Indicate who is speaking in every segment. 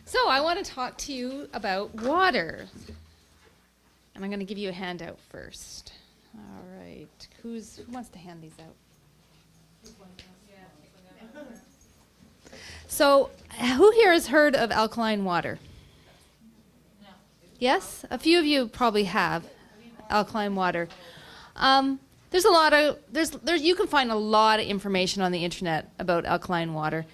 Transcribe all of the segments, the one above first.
Speaker 1: So I want to talk to you about water. And I'm going to give you a handout first. All right. Who wants to hand these out? So who here has heard of alkaline water? No. Yes? A few of you probably have alkaline water. There's a lot of, you can find a lot of information on the internet about alkaline water.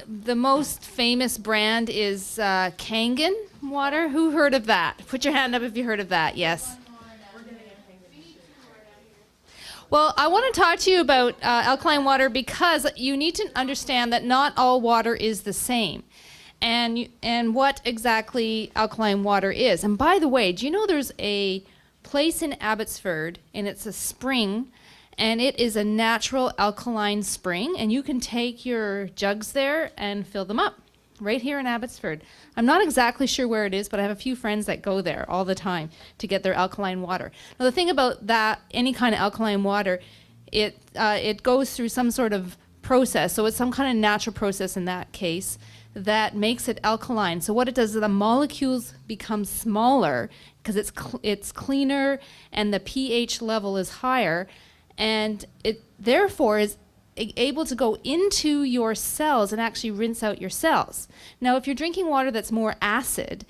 Speaker 1: The most famous brand is Kangen water. Who heard of that? Put your hand up if you heard of that. Yes. Well, I want to talk to you about alkaline water because you need to understand that not all water is the same, and what exactly alkaline water is. And by the way, do you know there's a place in Abbotsford, and it's a spring, and it is a natural alkaline spring, and you can take your jugs there and fill them up right here in Abbotsford. I'm not exactly sure where it is, but I have a few friends that go there all the time to get their alkaline water. Now the thing about that, any kind of alkaline water, it goes through some sort of process, so it's some kind of natural process in that case that makes it alkaline. So what it does is the molecules become smaller because it's cleaner and the pH level is higher, and it therefore is able to go into your cells and actually rinse out your cells. Now, if you're drinking water that's more acid,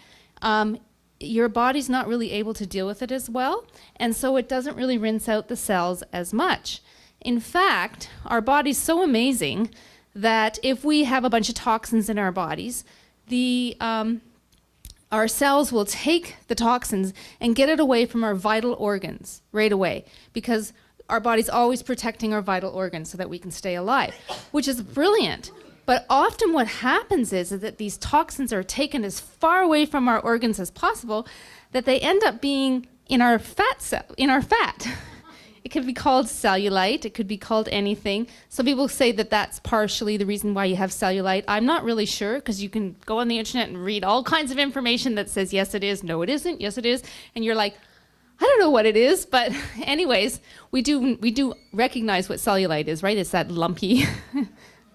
Speaker 1: your body's not really able to deal with it as well, and so it doesn't really rinse out the cells as much. In fact, our body's so amazing that if we have a bunch of toxins in our bodies, our cells will take the toxins and get it away from our vital organs right away, because our body's always protecting our vital organs so that we can stay alive, which is brilliant. But often what happens is that these toxins are taken as far away from our organs as possible, that they end up being in our fat. It could be called cellulite. It could be called anything. Some people say that that's partially the reason why you have cellulite. I'm not really sure, because you can go on the internet and read all kinds of information that says, yes, it is, no, it isn't, yes, it is. And you're like, I don't know what it is, but anyways, we do recognize what cellulite is, right? It's that lumpy,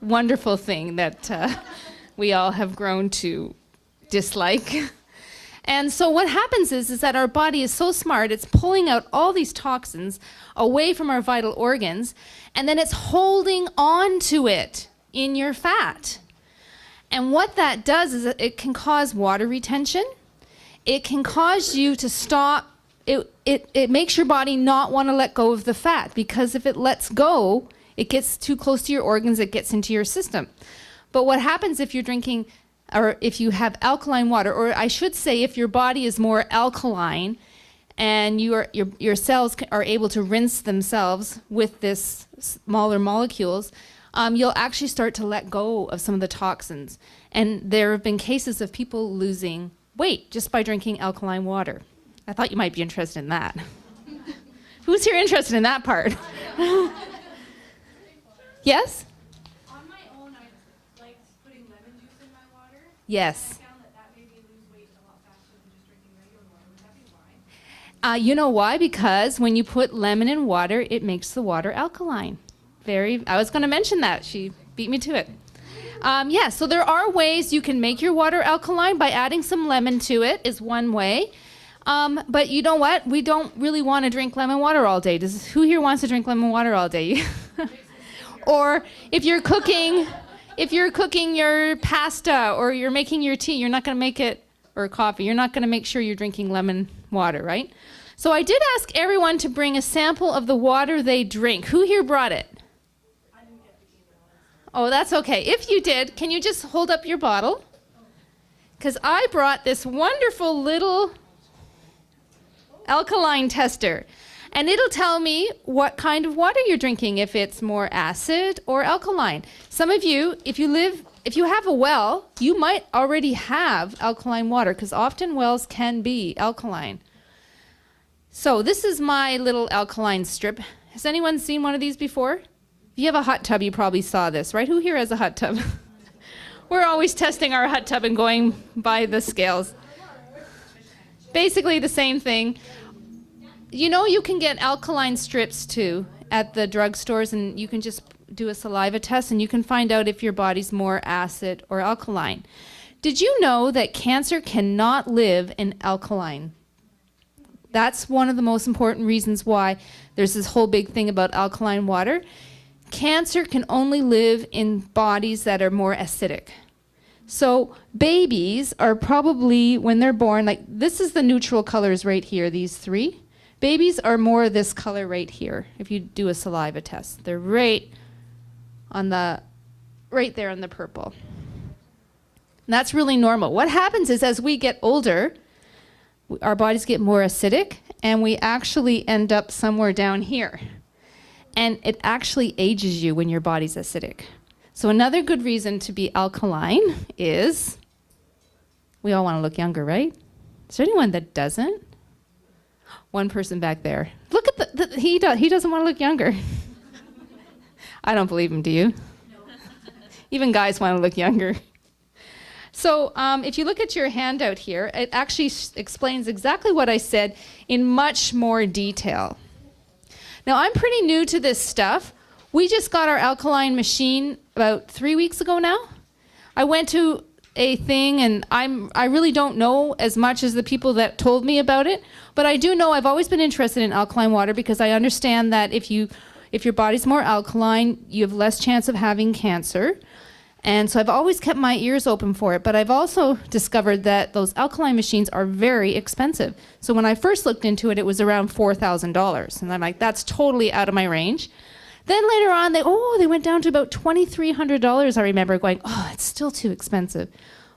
Speaker 1: wonderful thing that we all have grown to dislike. And so what happens is that our body is so smart, it's pulling out all these toxins away from our vital organs, and then it's holding on to it in your fat. And what that does is that it can cause water retention. It can cause you to stop. It makes your body not want to let go of the fat, because if it lets go, it gets too close to your organs, it gets into your system. But what happens if you're drinking, or if you have alkaline water, or I should say if your body is more alkaline and your cells are able to rinse themselves with this smaller molecules, you'll actually start to let go of some of the toxins. And there have been cases of people losing weight just by drinking alkaline water. I thought you might be interested in that. Who's here interested in that part? Yes?
Speaker 2: On my own, I like putting lemon juice in my water.
Speaker 1: Yes.
Speaker 2: I found that made me lose weight a lot faster than just drinking regular water. Would that be why?
Speaker 1: You know why? Because when you put lemon in water, it makes the water alkaline. I was going to mention that. She beat me to it. Yeah, so there are ways you can make your water alkaline by adding some lemon to it is one way. But you know what? We don't really want to drink lemon water all day. Who here wants to drink lemon water all day? Or if you're cooking your pasta or you're making your tea, you're not going to make it, or coffee, you're not going to make sure you're drinking lemon water, right? So I did ask everyone to bring a sample of the water they drink. Who here brought it?
Speaker 2: I didn't get the email.
Speaker 1: Oh, that's okay. If you did, can you just hold up your bottle? Because I brought this wonderful little alkaline tester, and it'll tell me what kind of water you're drinking, if it's more acid or alkaline. Some of you, if you have a well, you might already have alkaline water, because often wells can be alkaline. So this is my little alkaline strip. Has anyone seen one of these before? If you have a hot tub, you probably saw this, right? Who here has a hot tub? We're always testing our hot tub and going by the scales. Basically the same thing. You know, you can get alkaline strips too at the drugstores, and you can just do a saliva test and you can find out if your body's more acid or alkaline. Did you know that cancer cannot live in alkaline? That's one of the most important reasons why there's this whole big thing about alkaline water. Cancer can only live in bodies that are more acidic. So babies are probably, when they're born, like this is the neutral colors right here, these three. Babies are more this color right here, if you do a saliva test. They're right there on the purple. And that's really normal. What happens is as we get older, our bodies get more acidic, and we actually end up somewhere down here. And it actually ages you when your body's acidic. So another good reason to be alkaline is we all want to look younger, right? Is there anyone that doesn't? One person back there. Look at he doesn't want to look younger. I don't believe him, do you? No. Even guys want to look younger. So if you look at your handout here, it actually explains exactly what I said in much more detail. Now, I'm pretty new to this stuff. We just got our alkaline machine about 3 weeks ago now. I went to a thing, and I really don't know as much as the people that told me about it, but I do know I've always been interested in alkaline water because I understand that if your body's more alkaline, you have less chance of having cancer. And so I've always kept my ears open for it, but I've also discovered that those alkaline machines are very expensive. So when I first looked into it, it was around $4,000. And I'm like, that's totally out of my range. Then later on, they went down to about $2,300. I remember going, oh, it's still too expensive.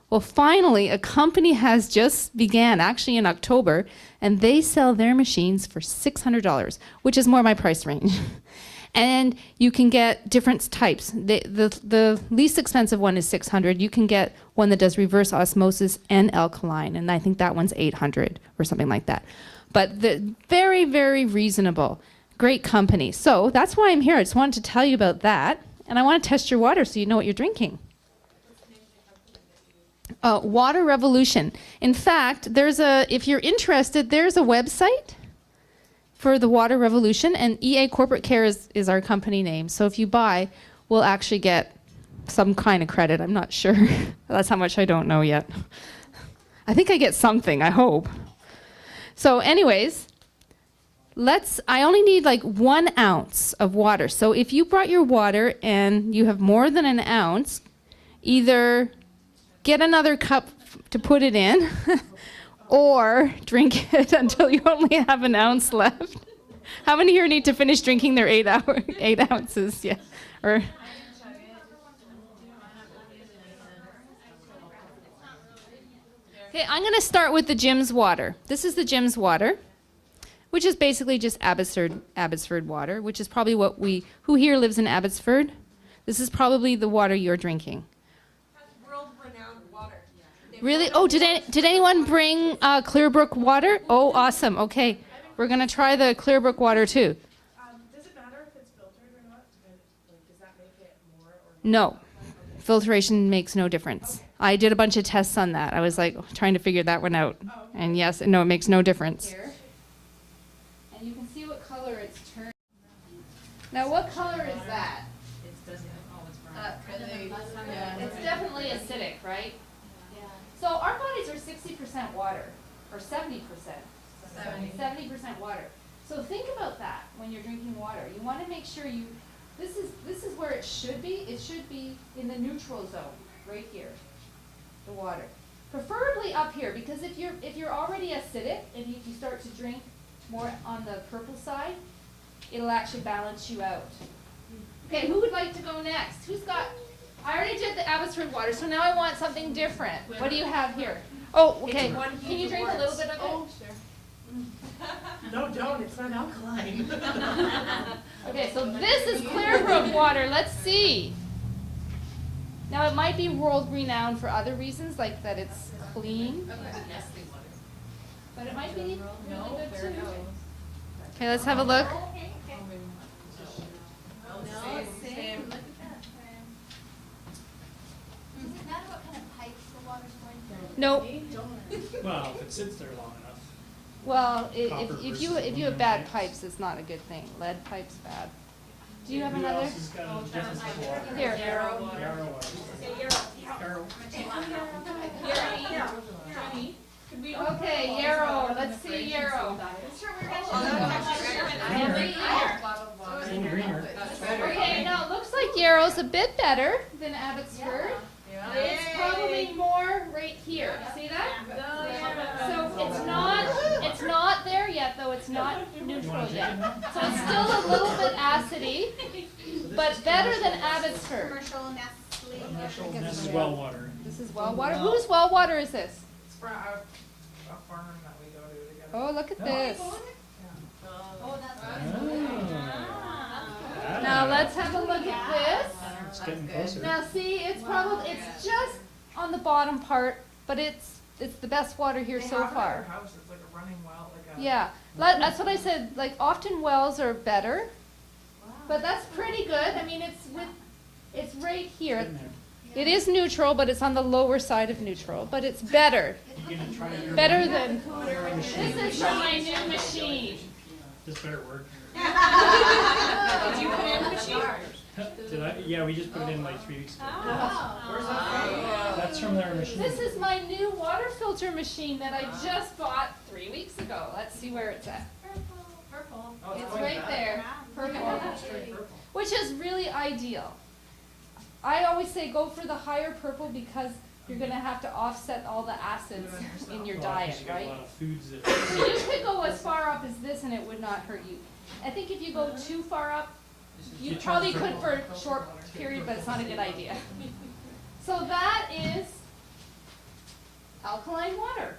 Speaker 1: Well, finally, a company has just began, actually in October, and they sell their machines for $600, which is more my price range. And you can get different types. The least expensive one is $600. You can get one that does reverse osmosis and alkaline, and I think that one's $800 or something like that. But very, very reasonable. Great company. So that's why I'm here. I just wanted to tell you about that, and I want to test your water so you know what you're drinking. Water Revolution. In fact, if you're interested, there's a website for the Water Revolution, and EA Corporate Care is our company name. So if you buy, we'll actually get some kind of credit. I'm not sure. That's how much I don't know yet. I think I get something, I hope. So anyways, I only need like 1 ounce of water. So if you brought your water and you have more than an ounce, either get another cup to put it in, or drink it until you only have an ounce left. How many here need to finish drinking their 8 ounces? Yeah. Or okay, I'm going to start with the gym's water. This is the gym's water, which is basically just Abbotsford water, which is probably who here lives in Abbotsford? This is probably the water you're drinking. Really? Oh, did anyone bring Clearbrook water? Oh, awesome. Okay. We're going to try the Clearbrook water too.
Speaker 2: Does it matter if it's filtered or not? Does that make it more?
Speaker 1: No. Filtration makes no difference. I did a bunch of tests on that. I was like trying to figure that one out. Oh, okay. And yes, no, it makes no difference. Here. And you can see what color it's turned. Now, what color is that? It's definitely acidic, right? So our bodies are 60% water, or 70%. 70% water. So think about that when you're drinking water. You want to make sure this is where it should be. It should be in the neutral zone, right here, the water. Preferably up here, because if you're already acidic and if you start to drink more on the purple side, it'll actually balance you out. Okay, who would like to go next? I already did the Abbotsford water, so now I want something different. What do you have here? Oh, okay. Can you drink a little bit of it?
Speaker 2: Oh, sure. No, don't. It's not alkaline.
Speaker 1: Okay, so this is Clearbrook water. Let's see. Now, it might be world renowned for other reasons, like that it's clean. But it might be really good too. Okay, let's have a look. Nope.
Speaker 3: Well, if it sits there long enough.
Speaker 1: Well, if you have bad pipes, it's not a good thing. Lead pipes bad. Do you have
Speaker 3: Who
Speaker 1: another?
Speaker 3: else has got a different water?
Speaker 1: Here.
Speaker 3: Yarrow water.
Speaker 2: Yarrow.
Speaker 1: Okay, Yarrow. Let's see Yarrow.
Speaker 3: Greener.
Speaker 1: Okay, now it looks like Yarrow's a bit better than Abbotsford. It's probably more right here. See that? So it's not there yet, though. It's not neutral yet. So it's still a little bit acidy, but better than Abbotsford.
Speaker 4: Commercial Nestle.
Speaker 3: This is well water.
Speaker 1: This is well water. Whose well water is this?
Speaker 5: It's for a farm that we go to together.
Speaker 1: Oh, look at this.
Speaker 4: Oh, that's
Speaker 1: Now let's have a look at this.
Speaker 3: It's getting closer.
Speaker 1: Now see, it's just on the bottom part, but it's the best water here
Speaker 5: They
Speaker 1: so
Speaker 5: have it at
Speaker 1: far.
Speaker 5: their house. It's like a running well, like a.
Speaker 1: Yeah, that's what I said. Like often wells are better, but that's pretty good. I mean, it's right here.
Speaker 3: Getting there.
Speaker 1: It is neutral, but it's on the lower side of neutral. But it's better,
Speaker 3: You gonna try your
Speaker 1: better than.
Speaker 3: machine?
Speaker 1: This is from my new machine.
Speaker 3: This better work.
Speaker 4: Did you put in the machine?
Speaker 3: Did I? Yeah, we just put it in like 3 weeks ago.
Speaker 5: Where's that
Speaker 3: That's from their machine.
Speaker 1: This is my new water filter machine that I just bought 3 weeks ago. Let's see where it's at.
Speaker 4: Purple.
Speaker 5: Oh,
Speaker 1: It's
Speaker 5: going
Speaker 1: right
Speaker 5: back.
Speaker 1: there, purple,
Speaker 5: Straight purple.
Speaker 1: which is really ideal. I always say go for the higher purple because you're gonna have to offset all the acids in your
Speaker 3: Well,
Speaker 1: diet,
Speaker 3: 'cause you got
Speaker 1: right?
Speaker 3: a lot of foods that.
Speaker 1: So you could go as far up as this and it would not hurt you. I think if you go too far up, you probably could for a short period, but it's not a good idea. So that is alkaline water.